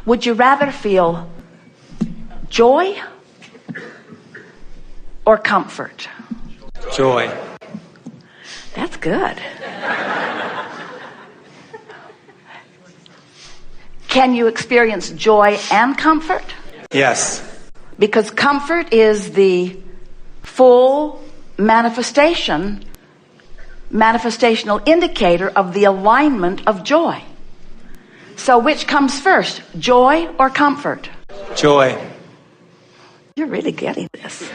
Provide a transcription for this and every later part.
Would you rather feel joy or comfort? Joy. That's good. Can you experience joy and comfort? Yes. Because comfort is the full manifestational indicator of the alignment of joy. So which comes first, joy or comfort? Joy. You're really getting this.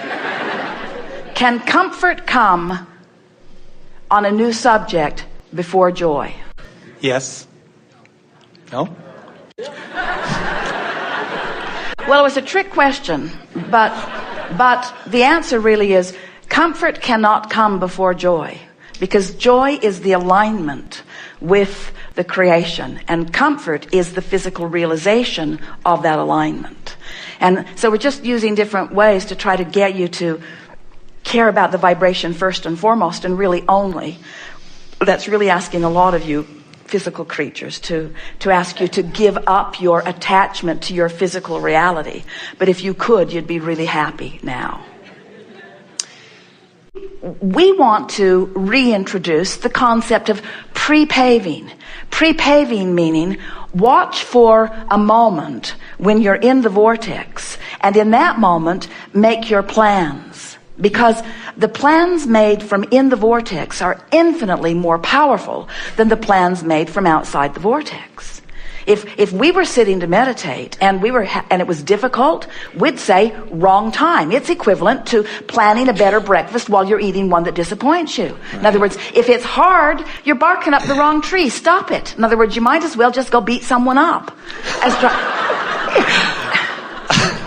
Can comfort come on a new subject before joy? Yes. No? Well, it was a trick question, but the answer really is comfort cannot come before joy, because joy is the alignment with the creation, and comfort is the physical realization of that alignment. And so we're just using different ways to try to get you to care about the vibration first and foremost, and really only. That's really asking a lot of you physical creatures to ask you to give up your attachment to your physical reality. But if you could, you'd be really happy now. We want to reintroduce the concept of pre-paving. Pre-paving meaning watch for a moment when you're in the vortex, and in that moment make your plans. Because the plans made from in the vortex are infinitely more powerful than the plans made from outside the vortex. If we were sitting to meditate and and it was difficult, we'd say wrong time. It's equivalent to planning a better breakfast while you're eating one that disappoints you. In other words, if it's hard, you're barking up the wrong tree. Stop it. In other words, you might as well just go beat someone up.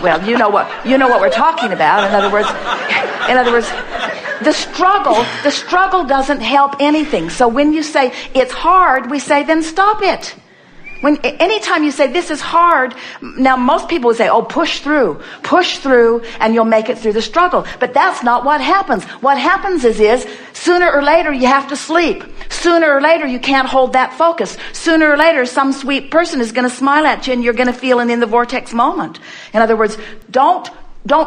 Well, you know what we're talking about. In other words, the struggle doesn't help anything. So when you say it's hard, we say then stop it. Anytime you say this is hard, now most people would say, oh, push through, and you'll make it through the struggle. But that's not what happens. What happens is sooner or later you have to sleep. Sooner or later you can't hold that focus. Sooner or later some sweet person is going to smile at you and you're going to feel an in the vortex moment. In other words, don't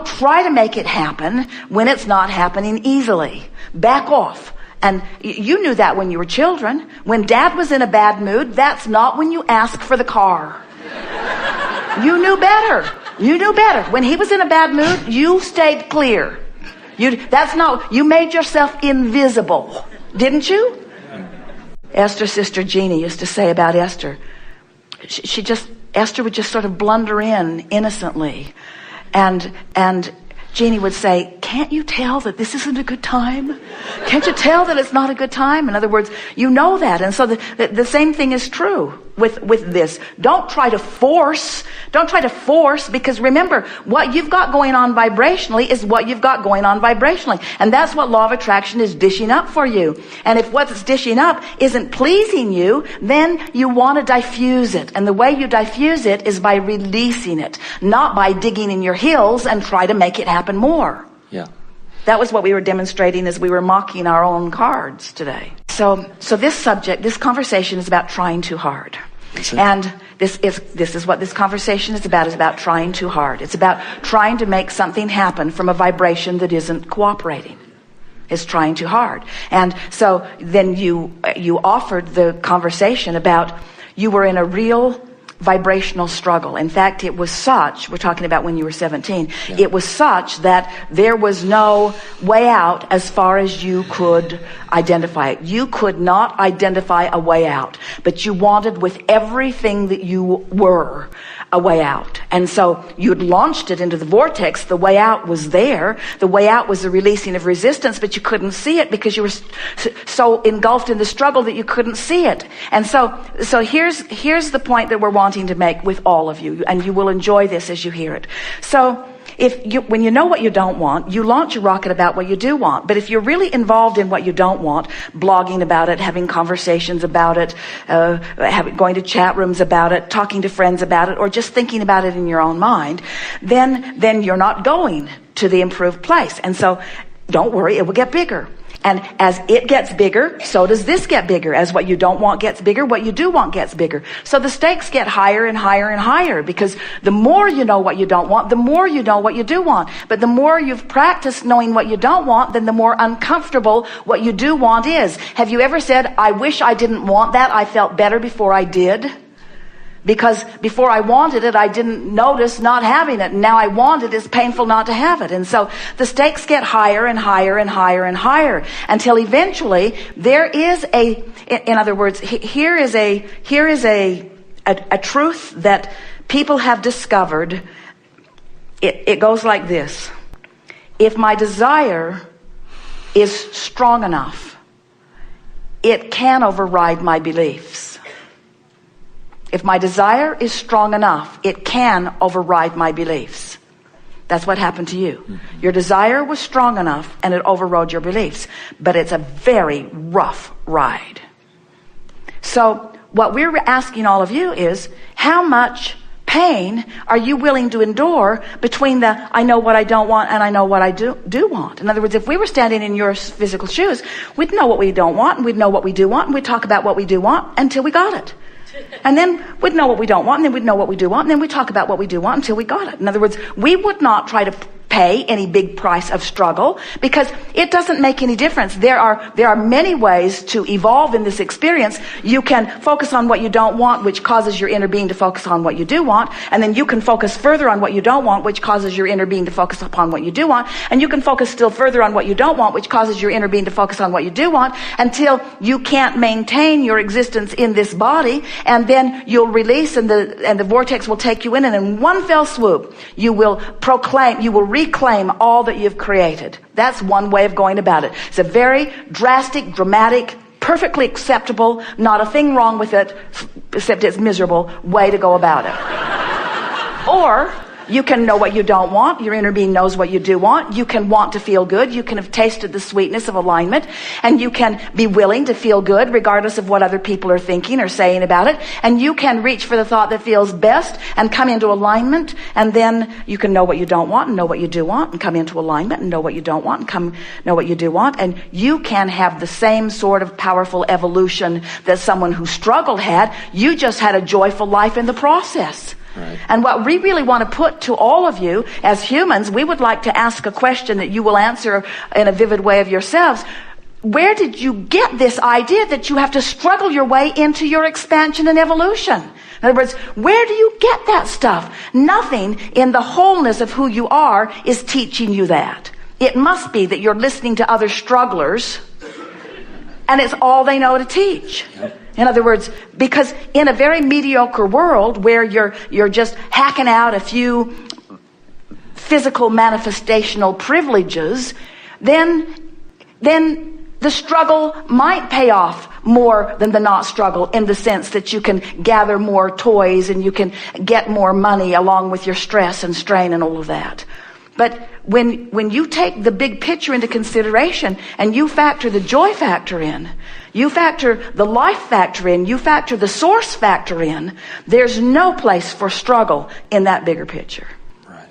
try to make it happen when it's not happening easily. Back off. And you knew that when you were children. When Dad was in a bad mood, that's not when you ask for the car. You knew better. When he was in a bad mood, you stayed clear. You made yourself invisible. Didn't you? Esther's sister Jeannie used to say about Esther, Esther would just sort of blunder in innocently. And Jeannie would say, can't you tell that this isn't a good time? Can't you tell that it's not a good time? In other words, you know that. And so the same thing is true with this. Don't try to force, because remember, what you've got going on vibrationally is what you've got going on vibrationally. And that's what law of attraction is dishing up for you. And if what it's dishing up isn't pleasing you, then you want to diffuse it. And the way you diffuse it is by releasing it, not by digging in your heels and try to make it happen more. Yeah. That was what we were demonstrating as we were mocking our own cards today. So this conversation is about trying too hard. And this is what this conversation is about trying too hard. It's about trying to make something happen from a vibration that isn't cooperating. It's trying too hard. And so then you offered the conversation about you were in a real vibrational struggle. In fact, it was such, we're talking about when you were 17, yeah. It was such that there was no way out as far as you could identify it. You could not identify a way out, but you wanted with everything that you were a way out. And so you'd launched it into the vortex. The way out was there. The way out was the releasing of resistance, but you couldn't see it because you were so engulfed in the struggle that you couldn't see it. And so here's the point that we're wanting to make with all of you, and you will enjoy this as you hear it. So when you know what you don't want, you launch a rocket about what you do want. But if you're really involved in what you don't want, blogging about it, having conversations about it, going to chat rooms about it, talking to friends about it, or just thinking about it in your own mind, then you're not going to the improved place. And so don't worry, it will get bigger. And as it gets bigger, so does this get bigger. As what you don't want gets bigger, what you do want gets bigger. So the stakes get higher and higher and higher, because the more you know what you don't want, the more you know what you do want. But the more you've practiced knowing what you don't want, then the more uncomfortable what you do want is. Have you ever said, I wish I didn't want that, I felt better before I did? Because before I wanted it, I didn't notice not having it. And now I want it, it's painful not to have it. And so the stakes get higher and higher and higher and higher until eventually there is in other words, here is a truth that people have discovered. It goes like this. If my desire is strong enough, it can override my beliefs. If my desire is strong enough, it can override my beliefs. That's what happened to you. Mm-hmm. Your desire was strong enough and it overrode your beliefs. But it's a very rough ride. So what we're asking all of you is, how much pain are you willing to endure between the I know what I don't want and I know what I do want? In other words, if we were standing in your physical shoes, we'd know what we don't want and we'd know what we do want, and we'd talk about what we do want until we got it. And then we'd know what we don't want, and then we'd know what we do want, and then we'd talk about what we do want until we got it. In other words, we would not try to pay any big price of struggle, because it doesn't make any difference. There are many ways to evolve in this experience. You can focus on what you don't want, which causes your inner being to focus on what you do want, and then you can focus further on what you don't want, which causes your inner being to focus upon what you do want, and you can focus still further on what you don't want, which causes your inner being to focus on what you do want, until you can't maintain your existence in this body, and then you'll release, and the vortex will take you in, and in one fell swoop you will reclaim all that you've created. That's one way of going about it. It's a very drastic, dramatic, perfectly acceptable, not a thing wrong with it, except it's miserable way to go about it. Or you can know what you don't want. Your inner being knows what you do want. You can want to feel good. You can have tasted the sweetness of alignment, and you can be willing to feel good regardless of what other people are thinking or saying about it. And you can reach for the thought that feels best and come into alignment, and then you can know what you don't want and know what you do want, and come into alignment and know what you don't want and know what you do want. And you can have the same sort of powerful evolution that someone who struggled had. You just had a joyful life in the process. Right. And what we really want to put to all of you as humans, we would like to ask a question that you will answer in a vivid way of yourselves. Where did you get this idea that you have to struggle your way into your expansion and evolution? In other words, where do you get that stuff? Nothing in the wholeness of who you are is teaching you that. It must be that you're listening to other strugglers, and it's all they know to teach. Yep. In other words, because in a very mediocre world where you're just hacking out a few physical manifestational privileges, then the struggle might pay off more than the not struggle, in the sense that you can gather more toys and you can get more money along with your stress and strain and all of that. But when you take the big picture into consideration and you factor the joy factor in, you factor the life factor in, you factor the source factor in, there's no place for struggle in that bigger picture. Right.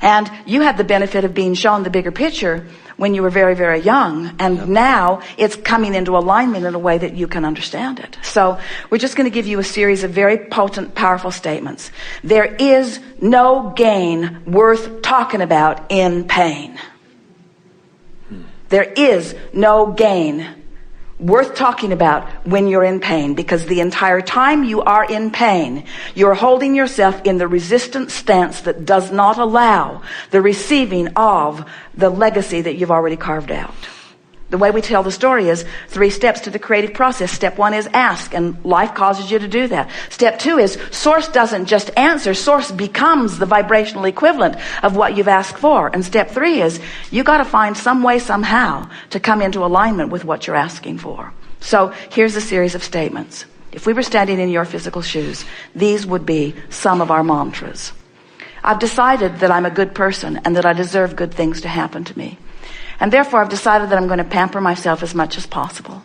And you had the benefit of being shown the bigger picture when you were very, very young. And yep. Now it's coming into alignment in a way that you can understand it. So we're just going to give you a series of very potent, powerful statements. There is no gain worth talking about in pain. There is no gain worth talking about when you're in pain, because the entire time you are in pain, you're holding yourself in the resistant stance that does not allow the receiving of the legacy that you've already carved out. The way we tell the story is 3 steps to the creative process. Step 1 is ask, and life causes you to do that. Step 2 is source doesn't just answer. Source becomes the vibrational equivalent of what you've asked for. And step 3 is you got to find some way, somehow, to come into alignment with what you're asking for. So here's a series of statements. If we were standing in your physical shoes, these would be some of our mantras. I've decided that I'm a good person and that I deserve good things to happen to me. And therefore, I've decided that I'm going to pamper myself as much as possible.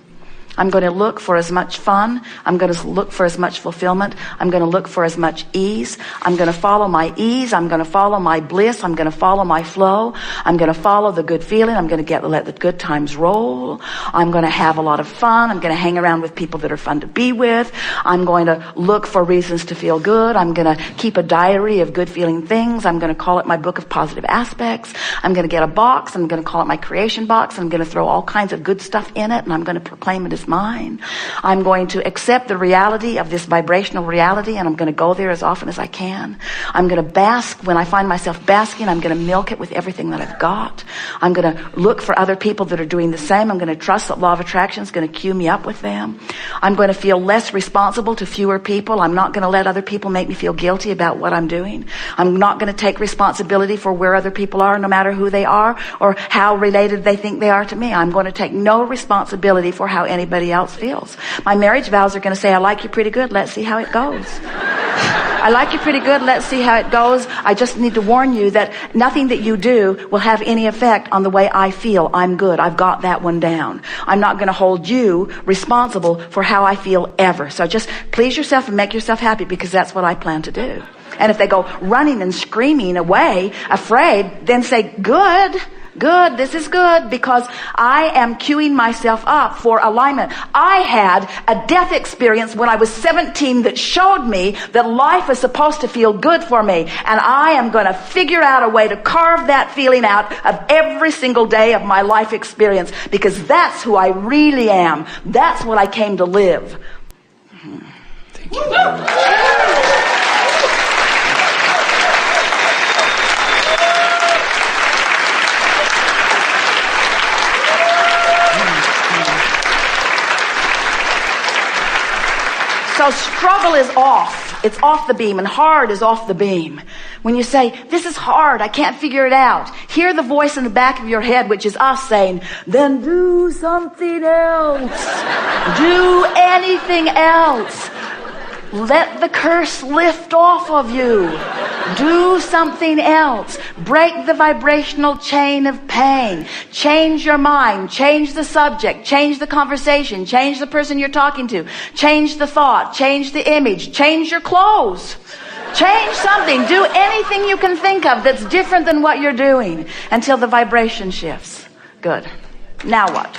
I'm going to look for as much fun. I'm going to look for as much fulfillment. I'm going to look for as much ease. I'm going to follow my ease. I'm going to follow my bliss. I'm going to follow my flow. I'm going to follow the good feeling. I'm going to let the good times roll. I'm going to have a lot of fun. I'm going to hang around with people that are fun to be with. I'm going to look for reasons to feel good. I'm going to keep a diary of good feeling things. I'm going to call it my book of positive aspects. I'm going to get a box. I'm going to call it my creation box. I'm going to throw all kinds of good stuff in it, and I'm going to proclaim it as mine. I'm going to accept the reality of this vibrational reality, and I'm going to go there as often as I can. I'm going to bask. When I find myself basking, I'm going to milk it with everything that I've got. I'm going to look for other people that are doing the same. I'm going to trust that law of attraction is going to cue me up with them. I'm going to feel less responsible to fewer people. I'm not going to let other people make me feel guilty about what I'm doing. I'm not going to take responsibility for where other people are, no matter who they are or how related they think they are to me. I'm going to take no responsibility for how anybody else feels. My marriage vows are going to say, I like you pretty good. Let's see how it goes. I like you pretty good. Let's see how it goes. I just need to warn you that nothing that you do will have any effect on the way I feel. I'm good. I've got that one down. I'm not going to hold you responsible for how I feel ever. So just please yourself and make yourself happy, because that's what I plan to do. And if they go running and screaming away, afraid, then say, good. Good, this is good, because I am queuing myself up for alignment. I had a death experience when I was 17 that showed me that life is supposed to feel good for me. And I am going to figure out a way to carve that feeling out of every single day of my life experience, because that's who I really am. That's what I came to live. Thank you very much. So struggle is off. It's off the beam, and hard is off the beam. When you say, this is hard, I can't figure it out, hear the voice in the back of your head, which is us saying, then do something else. Do anything else. Let the curse lift off of you. Do something else. Break the vibrational chain of pain. Change your mind. Change the subject. Change the conversation. Change the person you're talking to. Change the thought. Change the image. Change your clothes. Change something. Do anything you can think of that's different than what you're doing until the vibration shifts. Good. Now what?